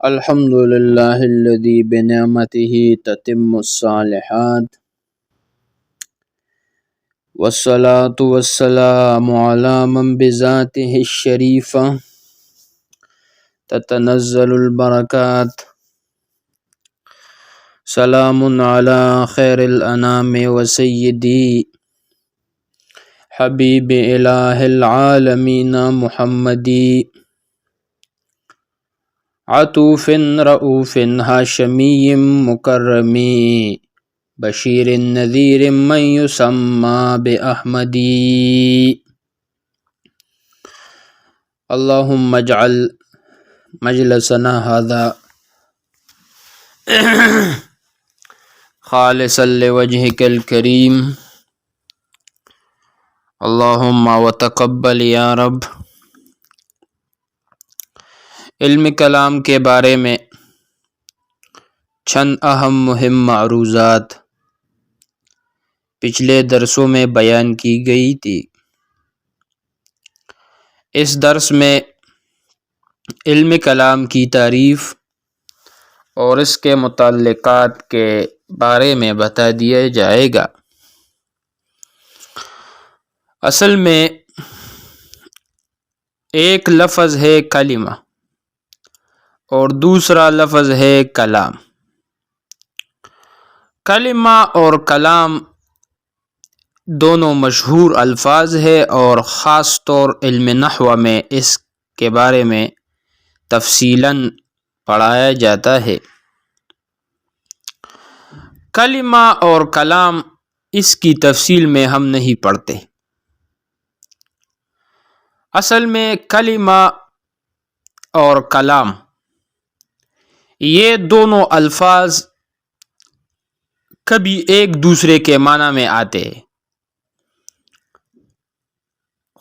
الحمد لله الذي بنعمته تتم الصالحات والصلاة والسلام على من بذاته الشريفة تتنزل البركات. سلام على خير الأنام وسيدي حبيب إله العالمين محمدي عطوف رؤوف هاشمي مكرمي بشير نذير من يسمى بأحمدي. اللهم اجعل مجلسنا هذا خالصا لوجهك الكريم. اللهم وتقبل یا رب. علم کلام کے بارے میں چند اہم مہم معروضات پچھلے درسوں میں بیان کی گئی تھی. اس درس میں علم کلام کی تعریف اور اس کے متعلقات کے بارے میں بتا دیا جائے گا. اصل میں ایک لفظ ہے کلمہ اور دوسرا لفظ ہے کلام. کلمہ اور کلام دونوں مشہور الفاظ ہے اور خاص طور علم نحو میں اس کے بارے میں تفصیلاً پڑھایا جاتا ہے. کلمہ اور کلام اس کی تفصیل میں ہم نہیں پڑھتے. اصل میں کلمہ اور کلام یہ دونوں الفاظ کبھی ایک دوسرے کے معنی میں آتے ہیں.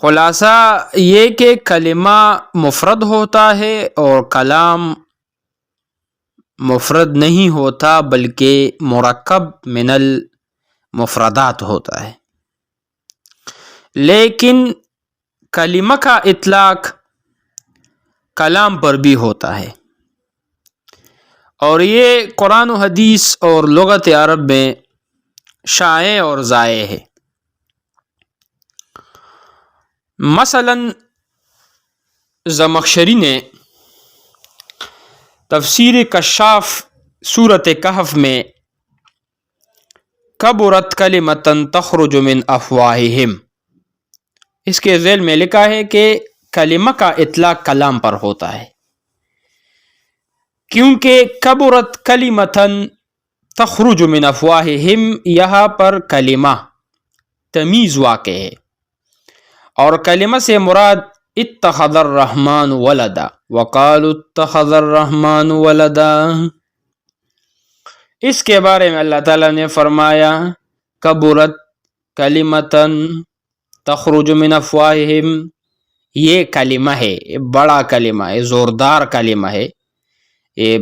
خلاصہ یہ کہ کلمہ مفرد ہوتا ہے اور کلام مفرد نہیں ہوتا بلکہ مرکب من المفردات ہوتا ہے. لیکن کلمہ کا اطلاق کلام پر بھی ہوتا ہے اور یہ قرآن و حدیث اور لغت عرب میں شائع اور ضائع ہے. مثلا زمخشری نے تفسیر کشاف سورۃ کہف میں کبرت کلمۃ تخرج من افواہہم اس کے ذیل میں لکھا ہے کہ کلمہ کا اطلاق کلام پر ہوتا ہے کیونکہ کبرت کلمۃ تخرج من افواہہم یہاں پر کلمہ تمیز واقع ہے اور کلمہ سے مراد اتخذ الرحمن ولدا وقالوا اتخذ الرحمن ولدا. اس کے بارے میں اللہ تعالیٰ نے فرمایا کبرت کلمۃ تخرج من افواہہم، یہ کلمہ ہے، یہ بڑا کلمہ ہے، زوردار کلمہ ہے، یہ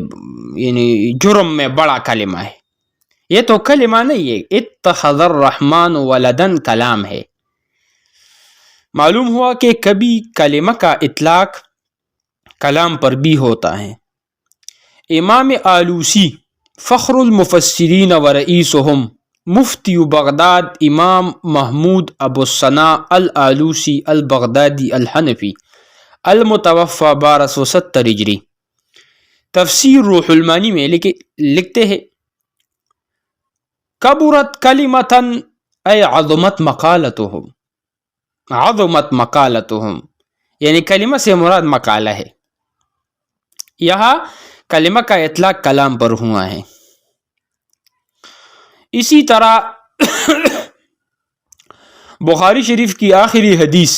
یعنی جرم میں بڑا کلمہ ہے. یہ تو کلمہ نہیں ہے، اتخذ الرحمن ولدن کلام ہے. معلوم ہوا کہ کبھی کلمہ کا اطلاق کلام پر بھی ہوتا ہے. امام آلوسی فخر المفسرین و رئیسہم مفتی بغداد امام محمود ابو الثناء الآلوسی البغدادی الحنفی المتوفى 1270 ہجری تفسیر روح المانی میں لکھتے ہیں کبرت کلمۃ ای عظمت مقالتہم، عظمت مقالتہم یعنی کلمہ سے مراد مقالہ ہے. یہاں کلمہ کا اطلاق کلام پر ہوا ہے. اسی طرح بخاری شریف کی آخری حدیث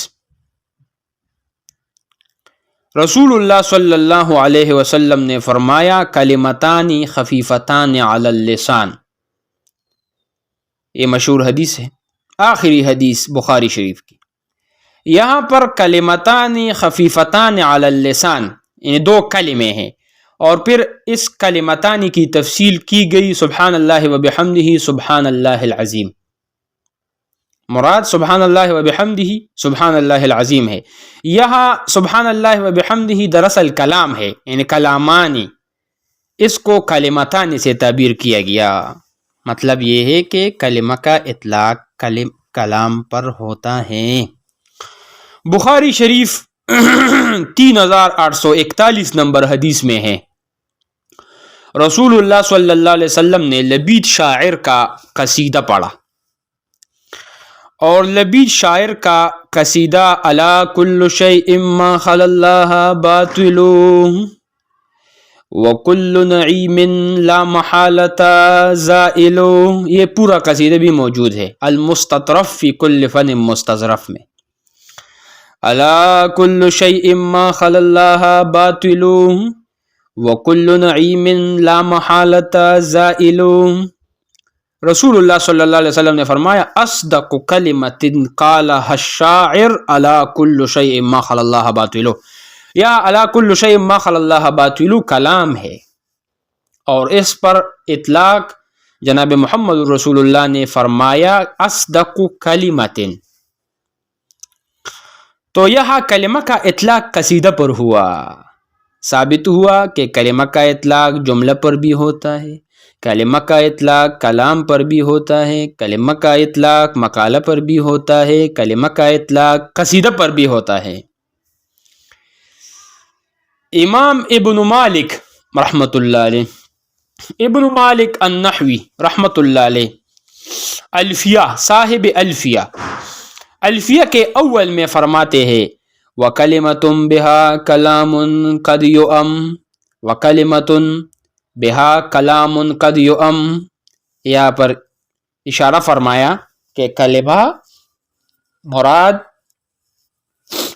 رسول اللہ صلی اللہ علیہ وسلم نے فرمایا کلمتان خفیفتان علی اللسان. یہ مشہور حدیث ہے، آخری حدیث بخاری شریف کی. یہاں پر کلمتان خفیفتان علی اللسان یعنی دو کلمے ہیں اور پھر اس کلمتان کی تفصیل کی گئی سبحان اللہ و بحمدہ سبحان اللہ العظیم. مراد سبحان اللہ و بحمدہ سبحان اللہ العظیم ہے. یہاں سبحان اللہ و بحمدہ دراصل کلام ہے، یعنی کلامانی اس کو کلمتان سے تعبیر کیا گیا. مطلب یہ ہے کہ کلمہ کا اطلاق کلام پر ہوتا ہے. بخاری شریف 3841 نمبر حدیث میں ہے، رسول اللہ صلی اللہ علیہ وسلم نے لبید شاعر کا قصیدہ پڑھا، اور لبید شاعر کا قصیدہ الا کل شیء ما خلا اللہ باطل وکل نعیم لا محالۃ زائل، یہ پورا قصیدہ بھی موجود ہے المستطرف فی کل فن مستظرف میں. الا کل شیء ما خلا اللہ باطل وکل نعیم لا محالۃ زائل. رسول اللہ صلی اللہ علیہ وسلم نے فرمایا اصدق کلمۃ قالها الشاعر الا کل شیء ما خلا اللہ باطل، یا الا کل شیء ما خلا اللہ باطل کلام ہے، اور اس پر اطلاق جناب محمد رسول اللہ نے فرمایا اصدق کلمۃ. تو یہاں کلمہ کا اطلاق قصیدہ پر ہوا. ثابت ہوا کہ کلمہ کا اطلاق جملہ پر بھی ہوتا ہے، کلمہ کا اطلاق کلام پر بھی ہوتا ہے، کلمہ کا اطلاق مقالہ پر بھی ہوتا ہے، کلمہ کا اطلاق قصیدہ پر بھی ہوتا ہے. امام ابن مالک رحمۃ اللہ علیہ، ابن مالک النحوی رحمۃ اللہ علیہ، الفیہ، صاحب الفیہ کے اول میں فرماتے ہیں وَكَلِمَةٌ بِهَا كَلَامٌ قَدْ يُؤَمْ، وَكَلِمَةٌ بِهَا كَلَامٌ قَدْ يُؤَمْ. یہاں پر اشارہ فرمایا کہ کلمہ مراد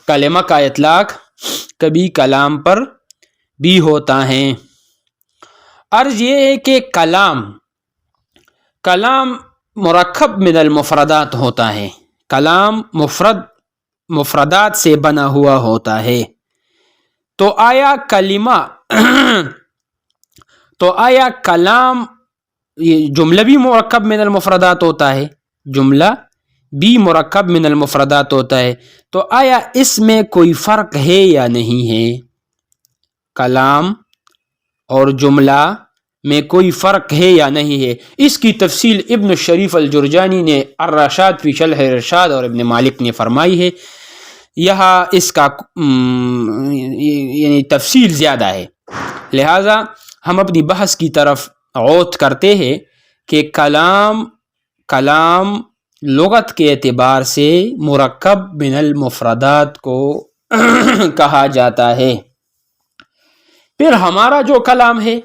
کلمہ کا اطلاق کبھی کلام پر بھی ہوتا ہے. عرض یہ ہے کہ کلام مرکب من المفردات ہوتا ہے، کلام مفردات سے بنا ہوا ہوتا ہے. تو آیا کلام یہ جملہ بھی مرکب من المفردات ہوتا ہے، جملہ بھی مرکب من المفردات ہوتا ہے، تو آیا اس میں کوئی فرق ہے یا نہیں ہے؟ کلام اور جملہ میں کوئی فرق ہے یا نہیں ہے؟ اس کی تفصیل ابن الشریف الجرجانی نے الرشاد فی شرح الرشاد اور ابن مالک نے فرمائی ہے. یہاں اس کا یعنی تفصیل زیادہ ہے، لہذا ہم اپنی بحث کی طرف غوط کرتے ہیں کہ کلام لغت کے اعتبار سے مرکب من المفردات کو کہا جاتا ہے. پھر ہمارا جو کلام ہے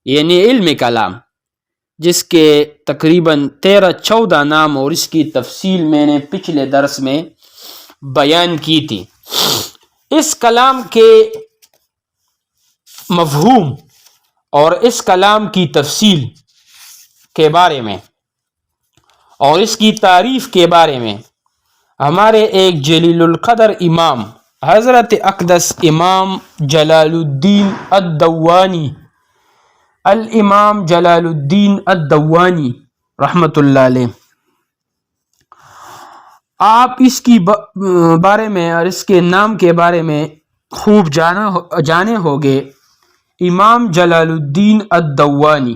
یعنی علم کلام، جس کے تقریباً 13-14 نام اور اس کی تفصیل میں نے پچھلے درس میں بیان کی تھی، اس کلام کے مفہوم اور اس کلام کی تفصیل کے بارے میں اور اس کی تعریف کے بارے میں ہمارے ایک جلیل القدر امام حضرت اقدس امام جلال الدین الدوانی، الامام جلال الدین الدوانی رحمۃ اللہ علیہ، آپ اس کی بارے میں اور اس کے نام کے بارے میں خوب جانے ہوگے. امام جلال الدین الدوانی،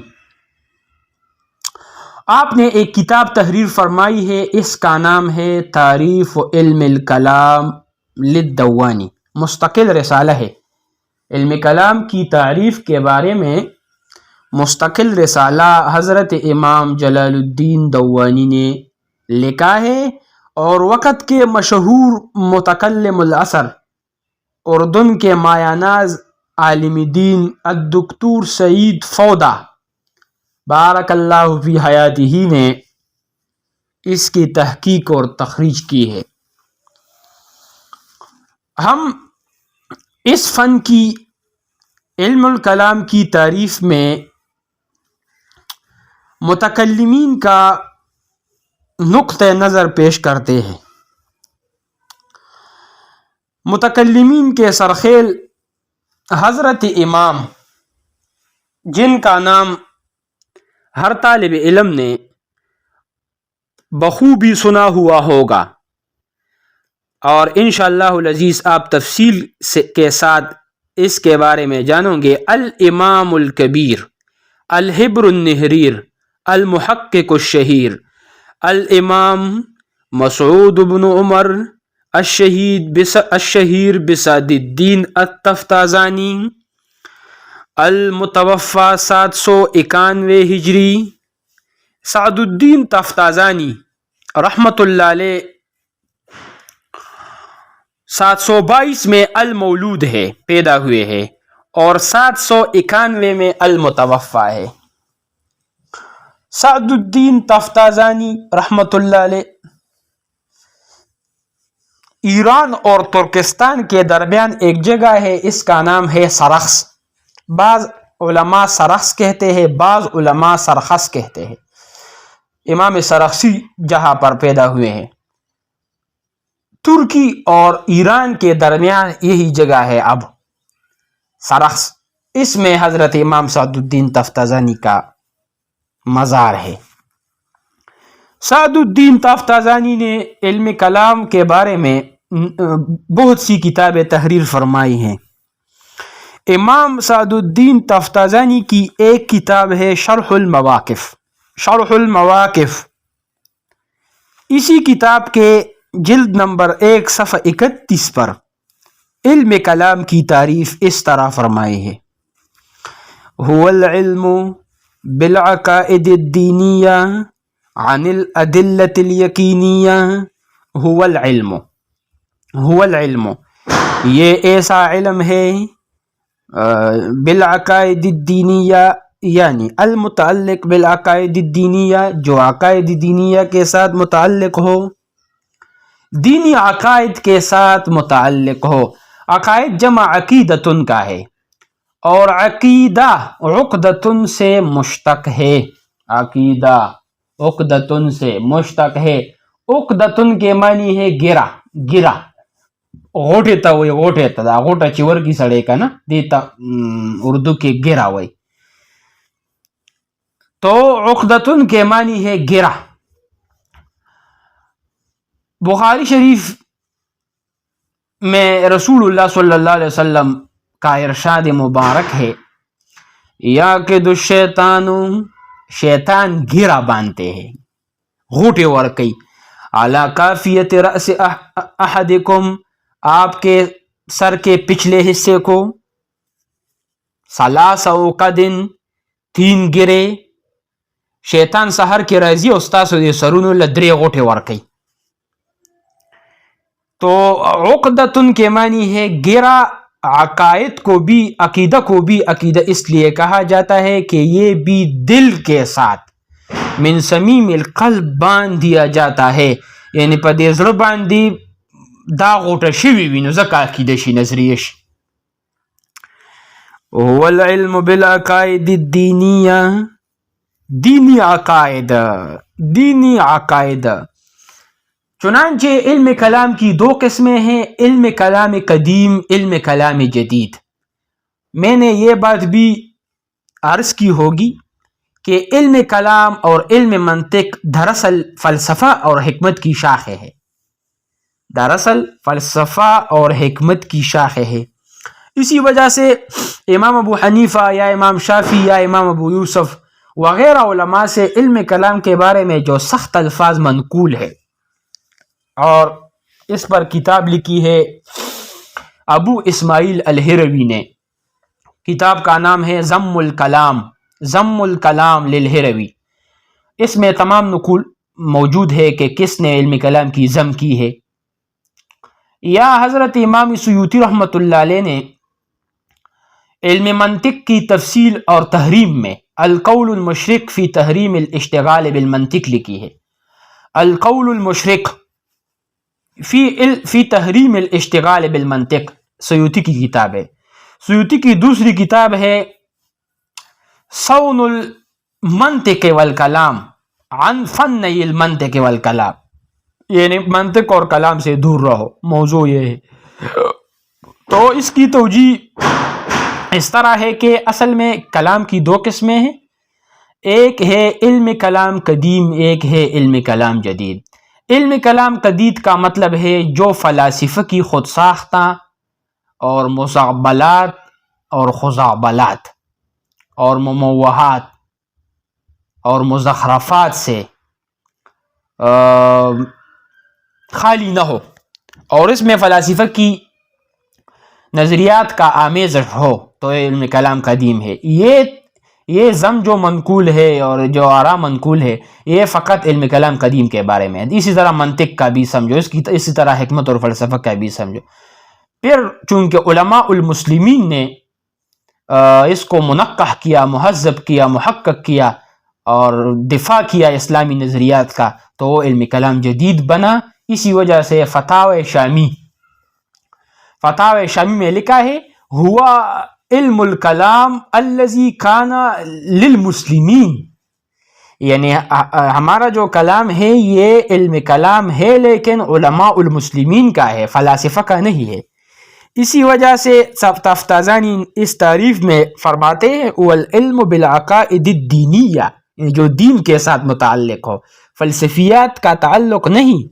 آپ نے ایک کتاب تحریر فرمائی ہے، اس کا نام ہے تعریف علم الکلام للدوانی، مستقل رسالہ ہے. علم کلام کی تعریف کے بارے میں مستقل رسالہ حضرت امام جلال الدین دوانی نے لکھا ہے، اور وقت کے مشہور متکلم العصر اردن کے مایہ ناز عالم دین الدکتور سعید فودا بارک اللہ فی حیاتہ نے اس کی تحقیق اور تخریج کی ہے. ہم اس فن کی علم الکلام کی تعریف میں متکلمین کا نقطہ نظر پیش کرتے ہیں. متکلمین کے سرخیل حضرت امام، جن کا نام ہر طالب علم نے بخوبی سنا ہوا ہوگا، اور انشاءاللہ العزیز آپ تفصیل کے ساتھ اس کے بارے میں جانو گے. الامام الکبیر، الحبر النہریر، المحقق الشہیر، الامام مسعود بن عمر الشہیر بسعد الدین التفتازانی، المتوفی 791 ہجری. سعد الدین تفتازانی رحمت اللہ علیہ 722 میں المولود ہے، پیدا ہوئے ہیں، اور 791 میں المتوفی ہے. سعد الدین تفتازانی رحمت اللہ علیہ ایران اور ترکستان کے درمیان ایک جگہ ہے، اس کا نام ہے سرخس. بعض علماء سرخس کہتے ہیں، بعض علماء سرخس کہتے ہیں. امام سرخسی جہاں پر پیدا ہوئے ہیں، ترکی اور ایران کے درمیان یہی جگہ ہے اب سرخس. اس میں حضرت امام سعد الدین تفتازانی کا مزار ہے. سعد الدین تفتازانی نے علم کلام کے بارے میں بہت سی کتابیں تحریر فرمائی ہیں. امام سعد الدین تفتازانی کی ایک کتاب ہے شرح المواقف. شرح المواقف، اسی کتاب کے جلد نمبر 1 صفحہ 31 پر علم کلام کی تعریف اس طرح فرمائی ہے: هو العلم بالعقائد الدینیہ عن الادلة الیقینیہ. هو العلم، هو العلم، یہ ایسا علم ہے بالعقائد الدینیہ، یعنی المتعلق بالعقائد الدینیہ، جو عقائد دینیہ کے ساتھ متعلق ہو، دینی عقائد کے ساتھ متعلق ہو. عقائد جمع عقیدتن کا ہے، اور عقیدہ عقدتن سے مشتق ہے. عقیدہ عقدتن سے مشتق ہے. عقدتن کے معنی ہے گرا، گرا. غوٹے تا وی غوٹے تا دا غوٹا چی ورگی سڑے کا نا دیتا اردو کے گرا وی. تو عقدتن کے معنی ہے گرا. بخاری شریف میں رسول اللہ صلی اللہ علیہ وسلم کا ارشاد مبارک ہے: یاقد الشیطان، شیطان گرا باندھتے ہیں، غوٹے ورکی، علی کافیت رأس احدکم، آپ کے سر کے پچھلے حصے کو، ثلاث عقد، 3 گرے. شیطان سحر کے راضی استاسو دے سرونو لدرے غوٹے ورکی. تو عقدتن کے معنی ہے گرا. عقائد کو بھی، عقیدہ کو بھی عقیدہ اس لیے کہا جاتا ہے کہ یہ بھی دل کے ساتھ من صمیم القلب باندھ دیا جاتا ہے، یعنی پا دے زړه باندې دا غوټه شوي وي، نو ځکه عقیده شي، نظریه شي. هو العلم بالعقائد الدینیہ، دینی عقائد، دینی عقائد. چنانچہ علم کلام کی 2 قسمیں ہیں: علم کلام قدیم، علم کلام جدید. میں نے یہ بات بھی عرض کی ہوگی کہ علم کلام اور علم منطق دراصل فلسفہ اور حکمت کی شاخیں ہے. دراصل فلسفہ اور حکمت کی شاخیں ہے. اسی وجہ سے امام ابو حنیفہ یا امام شافعی یا امام ابو یوسف وغیرہ علماء سے علم کلام کے بارے میں جو سخت الفاظ منقول ہے، اور اس پر کتاب لکھی ہے ابو اسماعیل الہروی نے. کتاب کا نام ہے ذم الکلام، ذم الکلام للہروی. اس میں تمام نقول موجود ہے کہ کس نے علم کلام کی ذم کی ہے. یا حضرت امام سیوطی رحمۃ اللہ علیہ نے علم منطق کی تفصیل اور تحریم میں القول المشرق فی تحریم الاشتغال بالمنطق لکھی ہے. القول المشرق فی تحریم الاشتغال بالمنطق سیوطی کی کتاب ہے. سیوطی کی دوسری کتاب ہے صون المنطق والکلام عن فن المنطق والکلام، یعنی منطق اور کلام سے دور رہو، موضوع یہ ہے. تو اس کی توجیہ اس طرح ہے کہ اصل میں کلام کی 2 قسمیں ہیں: ایک ہے علم کلام قدیم، ایک ہے علم کلام جدید. علم کلام قدید کا مطلب ہے جو فلاسفہ کی خود ساختہ اور مستقبلات اور خزعبلات اور مموہات اور مزخرفات سے خالی نہ ہو، اور اس میں فلاسفہ کی نظریات کا آمیزش ہو، تو علم کلام قدیم ہے۔ یہ ضم جو منقول ہے اور جو آراء منقول ہے، یہ فقط علم کلام قدیم کے بارے میں ہے۔ اسی طرح منطق کا بھی سمجھو، اسی طرح حکمت اور فلسفہ کا بھی سمجھو۔ پھر چونکہ علماء المسلمین نے اس کو منقح کیا، مہذب کیا، محقق کیا اور دفاع کیا اسلامی نظریات کا، تو وہ علم کلام جدید بنا۔ اسی وجہ سے فتاوی شامی میں لکھا ہے ہوا علم الکلام الذی کان للمسلمین، یعنی ہمارا جو کلام ہے یہ علم کلام ہے لیکن علماء المسلمین کا ہے، فلاسفہ کا نہیں ہے۔ اسی وجہ سے تفتازانی اس تعریف میں فرماتے ہیں والعلم بالعقائد الدینیہ، جو دین کے ساتھ متعلق ہو، فلسفیات کا تعلق نہیں۔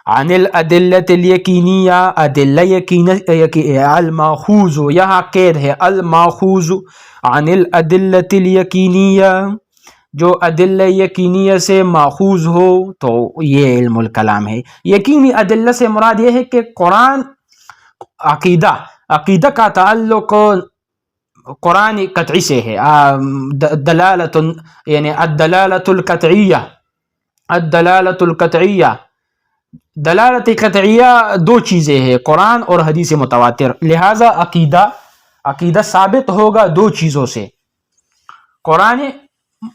عن الادلۃ الیقینیہ، ادلہ الماخوذ، یہاں قید ہے الماخوذ عن الادلۃ الیقینیہ، جو ادلہ یقینیہ سے ماخوذ ہو تو یہ علم الکلام ہے۔ یقینی ادلہ سے مراد یہ ہے کہ قرآن، عقیدہ کا تعلق قرآن قطعی سے ہے، دلالت یعنی الدلالت القطعیہ، دلالت قطعیہ دو چیزیں ہیں، قرآن اور حدیث متواتر، لہذا عقیدہ ثابت ہوگا دو چیزوں سے، قرآن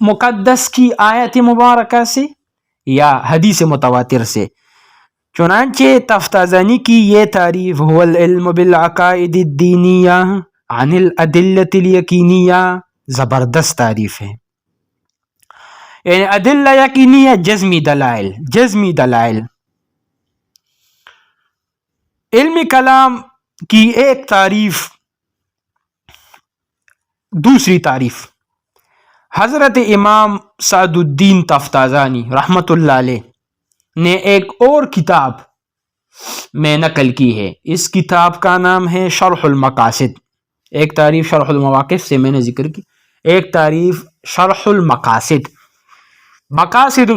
مقدس کی آیت مبارکہ سے یا حدیث متواتر سے۔ چنانچہ تفتازانی کی یہ تعریف هو العلم بالعقائد الدینیہ عن الادلۃ الیقینیہ زبردست تعریف ہے، یعنی ادلہ یقینیہ جزمی دلائل۔ علم کلام کی ایک تعریف، دوسری تعریف حضرت امام سعد الدین تفتازانی رحمۃ اللہ علیہ نے ایک اور کتاب میں نقل کی ہے۔ اس کتاب کا نام ہے شرح المقاصد۔ ایک تعریف شرح المواقف سے میں نے ذکر کی، ایک تعریف شرح المقاصد۔ مقاصد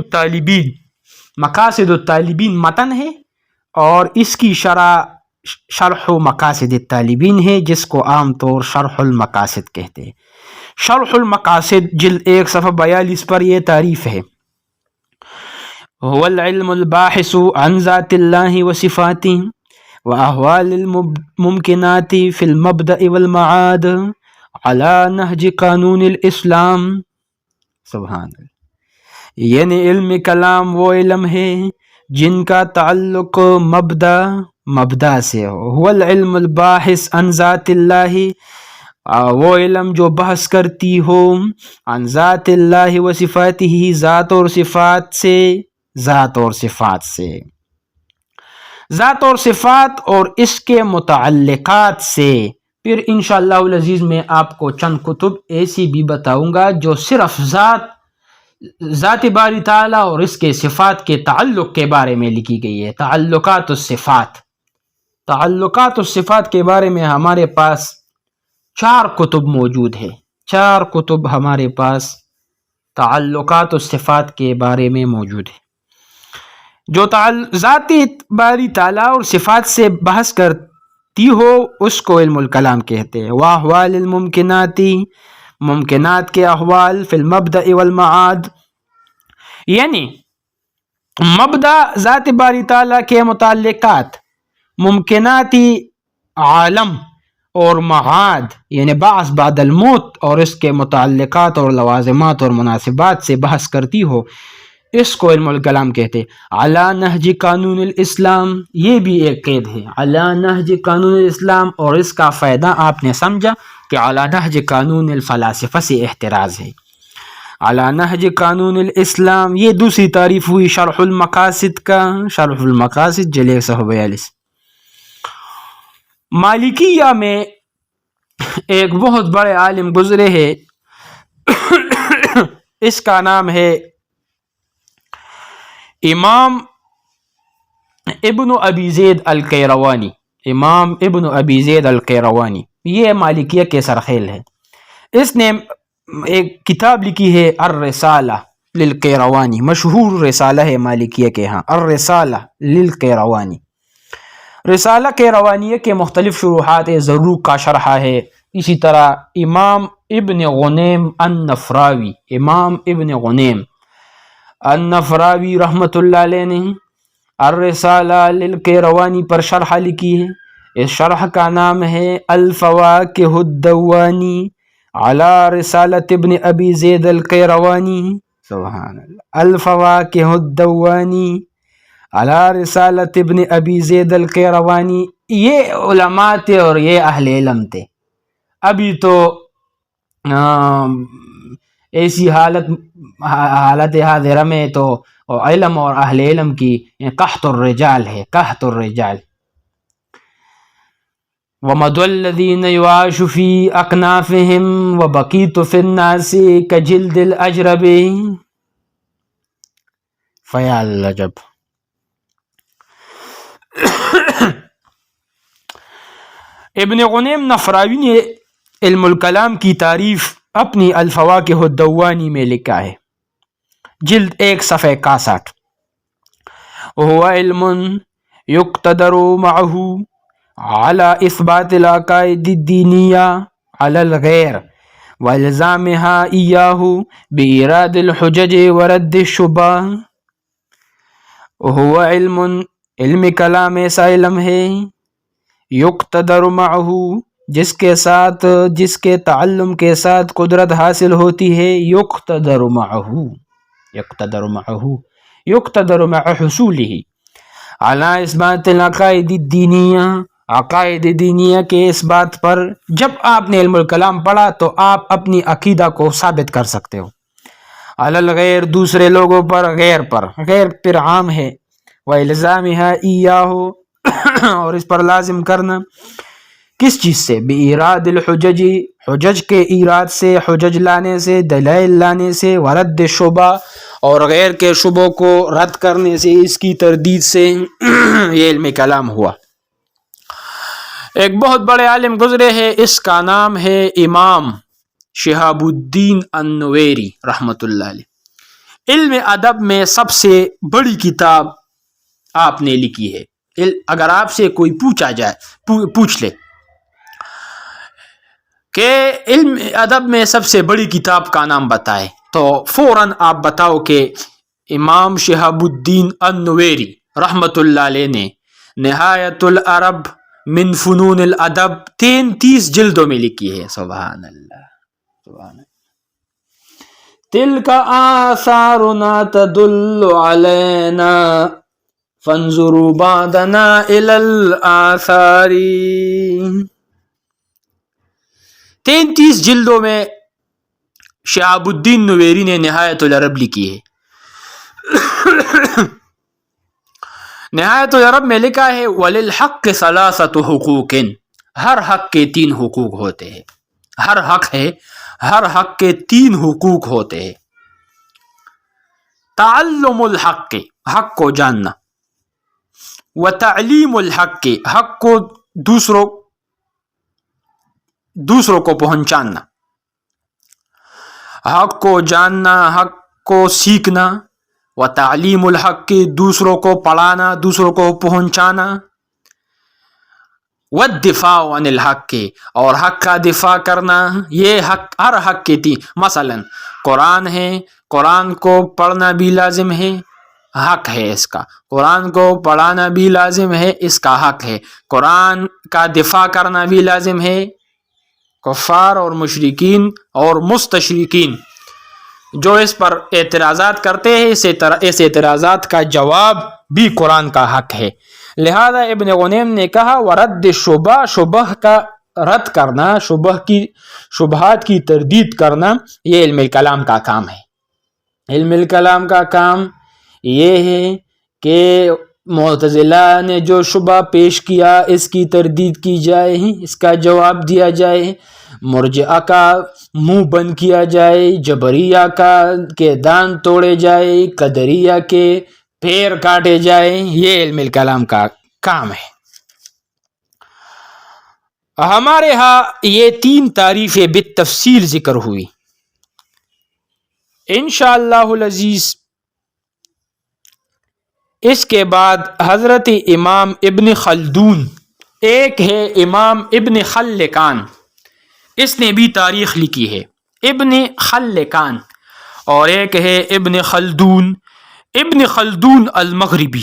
الطالبین متن ہے اور اس کی شرح مقاصد الطالبین ہے، جس کو عام طور شرح المقاصد کہتے ہیں۔ شرح المقاصد جلد 1 صفحہ 42 پر یہ تعریف ہے هو العلم الباحث عن ذات اللہ وصفاتہ واحوال الممکنات فی المبدأ والمعاد علی نہج قانون الاسلام۔ سبحان اللہ، یعنی علم کلام وہ علم ہے جن کا تعلق مبدا سے ہو۔ هو العلم الباحث عن ذات اللہ، وہ علم جو بحث کرتی ہو عن ذات اللہ و صفاتہ، ذات اور صفات اور اس کے متعلقات سے۔ پھر انشاءاللہ العزیز میں آپ کو چند کتب ایسی بھی بتاؤں گا جو صرف ذات باری تعالیٰ اور اس کے صفات کے تعلق کے بارے میں لکھی گئی ہے۔ تعلقات الصفات کے بارے میں ہمارے پاس 4 کتب موجود ہے، 4 کتب ہمارے پاس تعلقات الصفات کے بارے میں موجود ہے، جو ذاتی باری تعالیٰ اور صفات سے بحث کرتی ہو، اس کو علم الکلام کہتے ہیں۔ واحوال الممکنات، ممکنات کے احوال، فی المبدأ والمعاد، یعنی مبدأ ذات باری تعالیٰ کے متعلقات، ممکناتی عالم اور معاد یعنی بعث بعد الموت اور اس کے متعلقات اور لوازمات اور مناسبات سے بحث کرتی ہو، اس کو علم الکلام کہتے ہیں۔ علی نہج قانون الاسلام، یہ بھی ایک قید ہے، علی نہج قانون الاسلام، اور اس کا فائدہ آپ نے سمجھا کہ علی نہج قانون الفلاسفہ سے احتراز ہے۔ علی نہج قانون الاسلام، یہ دوسری تعریف ہوئی شرح المقاصد کا، شرح المقاصد جلد 142۔ مالکیہ میں ایک بہت بڑے عالم گزرے ہیں، اس کا نام ہے امام ابن ابی زید القیروانی، امام ابن ابی زید القیروانی۔ یہ مالکیہ کے سرخیل ہے. اس نے ایک کتاب لکھی ہے الرسالہ للقیروانی، مشہور رسالہ ہے مالکیہ کے ہاں، الرسالہ للقیروانی. رسالہ قیروانیہ کے مختلف شروحات ضرور کا شرح ہے. اسی طرح امام ابن غنیم النفراوی، امام ابن غنیم النفراوی رحمۃ اللہ علیہ نے الرسالہ للقیروانی پر شرح لکھی ہے. اس شرح کا نام ہے الفواکہ الدوانی علی رسالۃ ابن ابی زید القیروانی. سبحان اللہ. الفواکہ الدوانی علی رسالۃ ابن ابی زید القیروانی. یہ علماء تھے اور یہ اہل علم تھے. ابھی تو ایسی حالت حاضرہ میں تو علم اور اہل علم کی قحط الرجال ہے، قحط الرجال. ومد الذین یعاش فی اکنافہم وبقیت فی الناس کجلد الاجرب. فیا العجب. ابن غنیم نفراوی نے علم الکلام کی تعریف اپنی الفواکہ الدوانی میں لکھا ہے، جلد 1 صفحہ 61. وهو علم يقتدر معه على اثبات العقائد الدینیہ على الغیر والزامها إياه بإيراد الحجج ورد الشبہ. وهو علم کلام ایسا علم ہے یقتدر معه جس کے تعلم کے ساتھ قدرت حاصل ہوتی ہے. یقتدر مع حصوله علی اثبات العقائد الدینیہ، عقائد دینیہ کے اس بات پر. جب آپ نے علم الکلام پڑھا تو آپ اپنی عقیدہ کو ثابت کر سکتے ہو. علی الغیر دوسرے لوگوں پر، غیر پر، غیر پر عام ہے. وَإِلْزَامِهَا إِيَّاهُ اور اس پر لازم کرنا کس چیز سے؟ بِإِيرَادِ الْحُجَجِ حجج کے ایراد سے، حجج لانے سے، دلائل لانے سے، ورد شبہ اور غیر کے شبوں کو رد کرنے سے، اس کی تردید سے. یہ علم کلام ہوا. ایک بہت بڑے عالم گزرے ہیں، اس کا نام ہے امام شہاب الدین النویری رحمۃ اللہ علیہ. علم ادب میں سب سے بڑی کتاب آپ نے لکھی ہے. اگر آپ سے کوئی پوچھ لے کہ علم ادب میں سب سے بڑی کتاب کا نام بتائے تو فوراً آپ بتاؤ کہ امام شہاب الدین النویری رحمۃ اللہ علیہ نے نہایت العرب من فنون الادب 33 جلدوں میں لکھی ہے. سبحان اللہ، سبحان اللہ. تلک آثارنا تدل علینا فانظروا بعدنا الی الاثار. 33 جلدوں میں شہاب الدین نویری نے نہایت العرب لکھی ہے. نہایت العرب میں لکھا ہے وَلِلْحَقِّ ثَلَاثَةُ حُقُوقٍ. ہر حق کے 3 حقوق ہوتے ہیں. ہر حق ہے، ہر حق کے 3 حقوق ہوتے ہیں. تعلم الحق، حق کو جاننا، وتعلیم الحق، حق کو دوسروں کو پہنچانا. حق کو جاننا، حق کو سیکھنا. وتعلیم الحق، دوسروں کو پڑھانا، دوسروں کو پہنچانا. والدفاع عن الحق، اور حق کا دفاع کرنا. یہ حق، ہر حق کی تھی. مثلا قرآن ہے، قرآن کو پڑھنا بھی لازم ہے، حق ہے اس کا. قرآن کو پڑھانا بھی لازم ہے، اس کا حق ہے. قرآن کا دفاع کرنا بھی لازم ہے. کفار اور مشرکین اور مستشرکین جو اس پر اعتراضات کرتے ہیں، اس اعتراضات کا جواب بھی قرآن کا حق ہے. لہذا ابن غنیم نے کہا ورد شبہ، شبہ کا رد کرنا، شبہات کی تردید کرنا، یہ علم کلام کا کام ہے. علم کلام کا کام یہ ہے کہ معتزلہ نے جو شبہ پیش کیا اس کی تردید کی جائے، اس کا جواب دیا جائے. مرجئہ کا منہ بند کیا جائے، جبریہ کے دان توڑے جائے، قدریہ کے پیر کاٹے جائے. یہ علم کلام کا کام ہے. ہمارے ہاں یہ 3 تعریفیں بالتفصیل ذکر ہوئی. انشاءاللہ العزیز اس کے بعد حضرت امام ابن خلدون، ایک ہے امام ابن خلکان، اس نے بھی تاریخ لکھی ہے، ابن خلکان، اور ایک ہے ابن خلدون، ابن خلدون المغربی،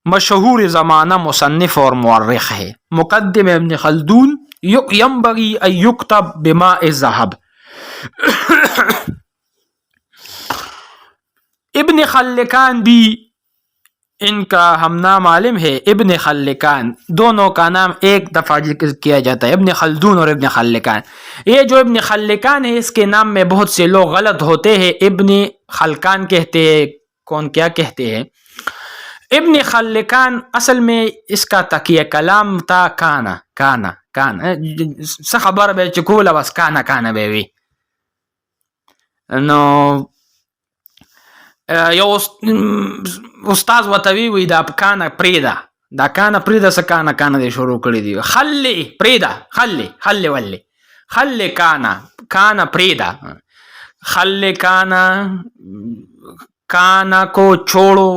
مشہور زمانہ مصنف اور مورخ ہے. مقدم ابن خلدون ینبغی ان یکتب بماء الذہب. ابن خلکان بھی ان کا ہم نام عالم ہے. ابن خلکان دونوں کا نام ایک دفعہ ذکر کیا جاتا ہے، ابن خلدون اور ابن خلکان. یہ جو ابن خلکان ہے اس کے نام میں بہت سے لوگ غلط ہوتے ہیں، ابن خلکان کہتے ہیں، کون کیا کہتے ہیں. ابن خلکان اصل میں اس کا تکیہ کلام تا کانا کانا کانا څه خبر به چې کوله بس کانا کانا به وي. نو یو استاد وتوی وی دا کانا پریدا، دا کانا پریدا څه کانا کانا دی شروع کړی دی. خلی پریدا، خلی ولی خلی کانا کانا پریدا، خلی کانا کانا کو چھوڑو،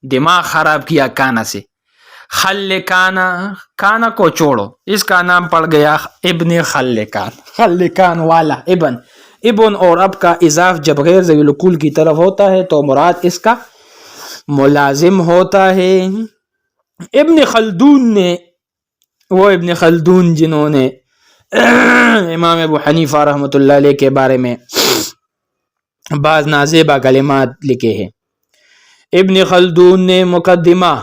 دماغ خراب کیا کانا سے. خل کانا کانا کو چھوڑو، اس کا نام پڑ گیا ابن خلکان، خلکان والا. ابن اور اب کا اضاف جب غیر ذوی العقول کی طرف ہوتا ہے تو مراد اس کا ملازم ہوتا ہے. ابن خلدون نے، وہ ابن خلدون جنہوں نے امام ابو حنیفہ رحمۃ اللہ علیہ کے بارے میں بعض نازیبہ کلمات لکھے ہیں. ابن خلدون نے مقدمہ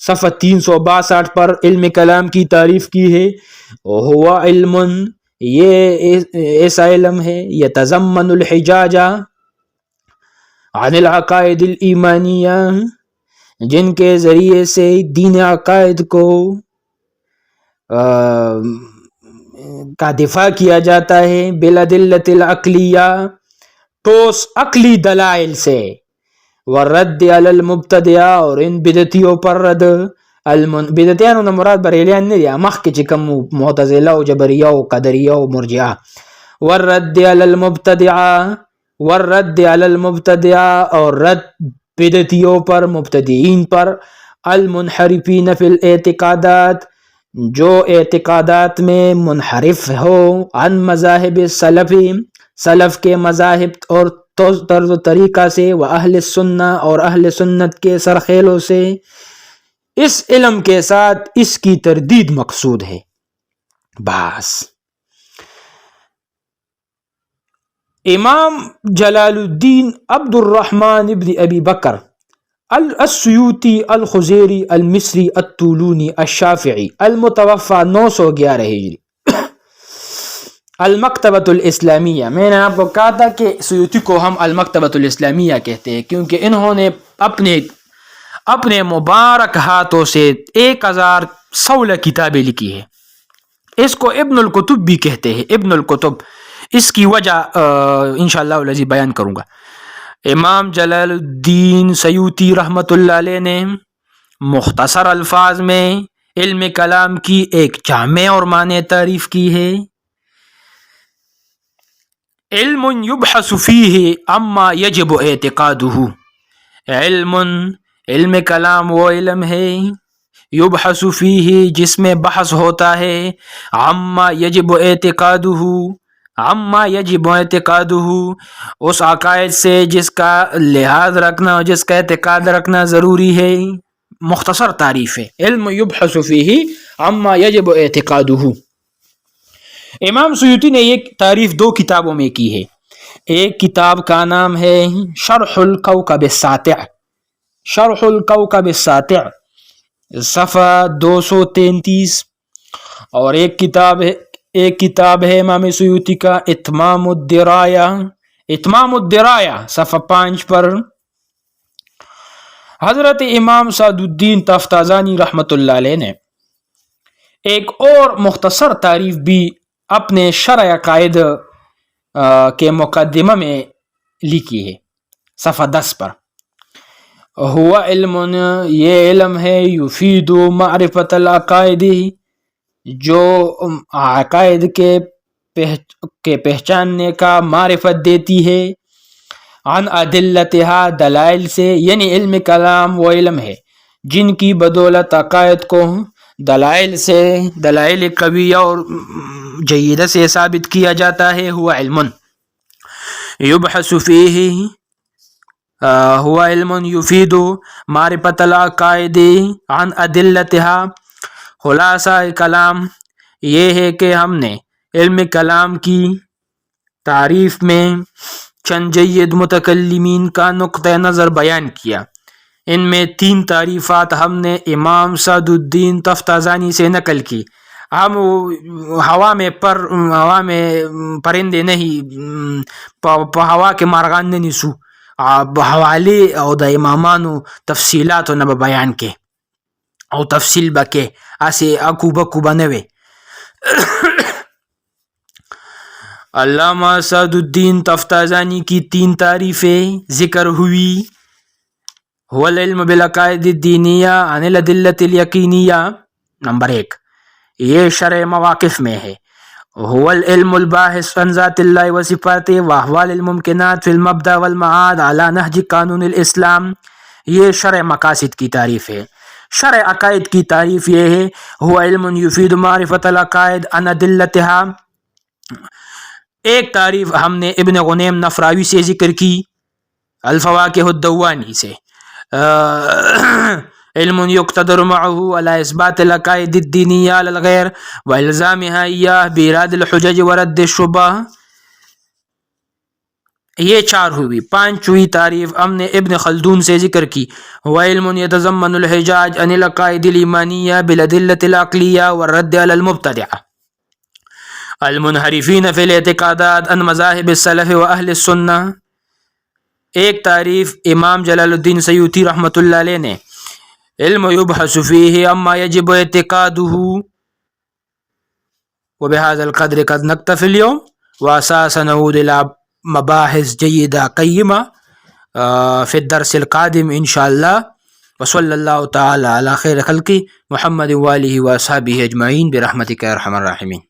صفحہ 362 پر علم کلام کی تعریف کی ہے. ہوا علم، یہ ایسا علم ہے، یتضمن الحجاج عن العقائد الایمانیہ، جن کے ذریعے سے دین عقائد کو کا دفاع کیا جاتا ہے، بالادلۃ العقلیہ، ٹھوس عقلی دلائل سے، والرد علی المبتدعہ، اور ان بدعتیوں پر رد. بدعتیانو نه مراد بریلیان نه دي، مخکې چې کوم معتزله او جبریه او قدریه او مرجعه. والرد علی المبتدعہ، والرد علی المبتدعہ، اور رد بدعتیوں پر، مبتدعین پر. المنحرفین فی الاعتقادات، جو اعتقادات میں منحرف ہو، عن مذاہب السلف، سلف کے مذاہب اور طرز و طریقہ سے، و اہل سنہ، اور اہل سنت کے سرخیلوں سے. اس علم کے ساتھ اس کی تردید مقصود ہے. بس امام جلال الدین عبد الرحمن ابن ابی بکر السیوطی الخزیری المصری الطولونی الشافعی، المتوفى 911 ہجری، المکتبۃ الاسلامیہ. میں نے آپ کو کہا تھا کہ سیوطی کو ہم المکتبۃ الاسلامیہ کہتے ہیں کیونکہ انہوں نے اپنے مبارک ہاتھوں سے 1116 کتابیں لکھی ہے. اس کو ابن الکتب بھی کہتے ہیں، ابن الکتب. اس کی وجہ انشاءاللہ العزیز بیان کروں گا. امام جلال الدین سیوطی رحمۃ اللہ علیہ نے مختصر الفاظ میں علم کلام کی ایک جامع اور معنی تعریف کی ہے. علم یبحث فیہ اما یجب اعتقادہ، علم کلام وہ علم ہے، یبحث فیہ، جس میں بحث ہوتا ہے، اما یجب اعتقادہ، اما یجب اعتقادہ، اس عقائد سے جس کا لحاظ رکھنا اور جس کا اعتقاد رکھنا ضروری ہے. مختصر تعریف ہے، علم یبحث فیہ اما یجب اعتقادہ. امام سیوطی نے یہ تعریف 2 کتابوں میں کی ہے. ایک کتاب کا نام ہے شرح الکوکب الساطع، شرح الکوکب الساطع، صفحہ 233. اور ایک کتاب ہے امام سیوطی کا اتمام الدرایہ، اتمام الدرایہ، صفحہ 5 پر. حضرت امام سعد الدین تفتازانی رحمۃ اللہ علیہ نے ایک اور مختصر تعریف بھی اپنے شرح عقائد کے مقدمہ میں لکھی ہے، صفحہ 10 پر. ہوا علم، یہ علم ہے، یفید معرفت العقائد، جو عقائد کے پہچاننے کا معرفت دیتی ہے، عن ادلتہا دلائل سے، یعنی علم کلام وہ علم ہے جن کی بدولت عقائد کو دلائل سے، دلائل قویہ اور جیدہ سے ثابت کیا جاتا ہے۔ ہوا علم یبحث فیہ، ہوا علم یفید معرفت العقائد عن ادلتہا۔ خلاصہ کلام یہ ہے کہ ہم نے علم کلام کی تعریف میں چند جید متکلمین کا نقطہ نظر بیان کیا۔ ان میں 3 تعریفات ہم نے امام سعد الدین تفتازانی سے نقل کی۔ ہم ہوا میں پرندے نہیں، ہوا کے مارغان نہیں سو حوالی او د امامانو تفصیلات نہ بیان کے او تفصیل بکے اسے اکو بکو بنوے۔ علامہ سعد الدین تفتازانی کی 3 تعریفیں ذکر ہوئی۔ هو العلم بالعقائد الدینیہ عن الادلۃ الیقینیہ، نمبر 1، یہ شرع مواقف میں ہے۔ هو العلم الباحث عن ذات اللہ و صفاتہ واحوال الممکنات فی المبدأ والمعاد علی نہج قانون الاسلام، یہ شرع مقاصد کی تعریف ہے۔ شرع عقائد کی تعریف یہ ہے، هو علم یفید معرفت العقائد عن ادلتہا۔ ایک تعریف ہم نے ابن غنیم نفراوی سے ذکر کی، الفواکہ الدوانی سے، علم یقتدر معه على اثبات العقائد الدینیہ علی الغیر والزامها ایاہ بایراد الحجج ورد الشبہ۔ یہ 4 ہوئی۔ 5ویں تعریف ہم نے ابن خلدون سے ذکر کی، هو علم يتضمن الحجاج عن العقائد الایمانیہ بالادلۃ العقلیہ والرد علی المبتدعہ المنحرفین فی الاعتقادات عن مذاہب السلف و اہل السنہ۔ ایک تعریف امام جلال الدین سیوطی رحمۃ اللہ علیہ نے، علم یبحث فیہ اما یجب اعتقادہ۔ وبہذا القدر قد نکتفی اليوم، وعسى سنعود الى مباحث جیدہ قیمہ فی الدرس القادم انشاءاللہ، وصلی اللہ تعالی علی خیر خلقہ محمد وآلہ واصحابہ اجمعین برحمتک یا ارحم الراحمین۔